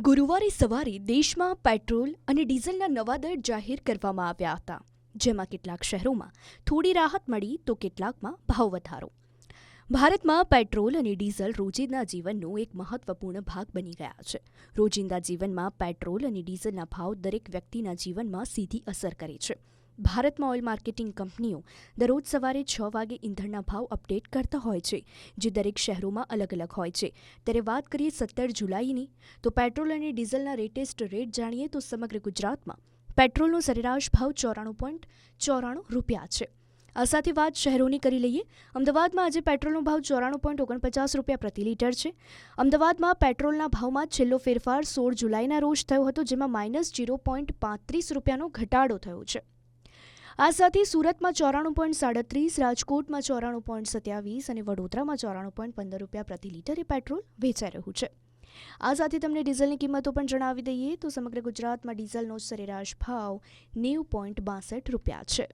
ગુરુવારે સવારે દેશમાં પેટ્રોલ અને ડીઝલના નવા દર જાહેર કરવામાં આવ્યા હતા, જેમાં કેટલાક શહેરોમાં થોડી રાહત મળી તો કેટલાકમાં ભાવ વધારો. ભારતમાં પેટ્રોલ અને ડીઝલ રોજિંદા જીવનનો એક મહત્વપૂર્ણ ભાગ બની ગયા છે. રોજિંદા જીવનમાં પેટ્રોલ અને ડીઝલના ભાવ દરેક વ્યક્તિના જીવનમાં સીધી અસર કરે છે. ભારતમાં ઓઇલ માર્કેટિંગ કંપનીઓ દરરોજ સવારે 6 વાગે ઇંધણના ભાવ અપડેટ કરતા હોય છે, જે દરેક શહેરોમાં અલગ અલગ હોય છે. ત્યારે વાત કરીએ 17 જુલાઈની, તો પેટ્રોલ અને ડીઝલના લેટેસ્ટ રેટ જાણીએ તો સમગ્ર ગુજરાતમાં પેટ્રોલનો સરેરાશ ભાવ 94.94 રૂપિયા છે. આ સાથે વાત શહેરોની કરી લઈએ. અમદાવાદમાં આજે પેટ્રોલનો ભાવ 94.49 રૂપિયા પ્રતિ લીટર છે. અમદાવાદમાં પેટ્રોલના ભાવમાં છેલ્લો ફેરફાર 16 જુલાઈના રોજ થયો હતો, જેમાં -0.35 રૂપિયાનો ઘટાડો થયો છે. આ સાથે સુરતમાં 94.37, રાજકોટમાં 94.27 અને વડોદરામાં 94.15 રૂપિયા પ્રતિ લીટરે પેટ્રોલ વેચાઈ રહ્યું છે. આ સાથે તમને ડીઝલની કિંમતો પણ જણાવી દઈએ તો સમગ્ર ગુજરાતમાં ડીઝલનો સરેરાશ ભાવ 90.62 રૂપિયા છે.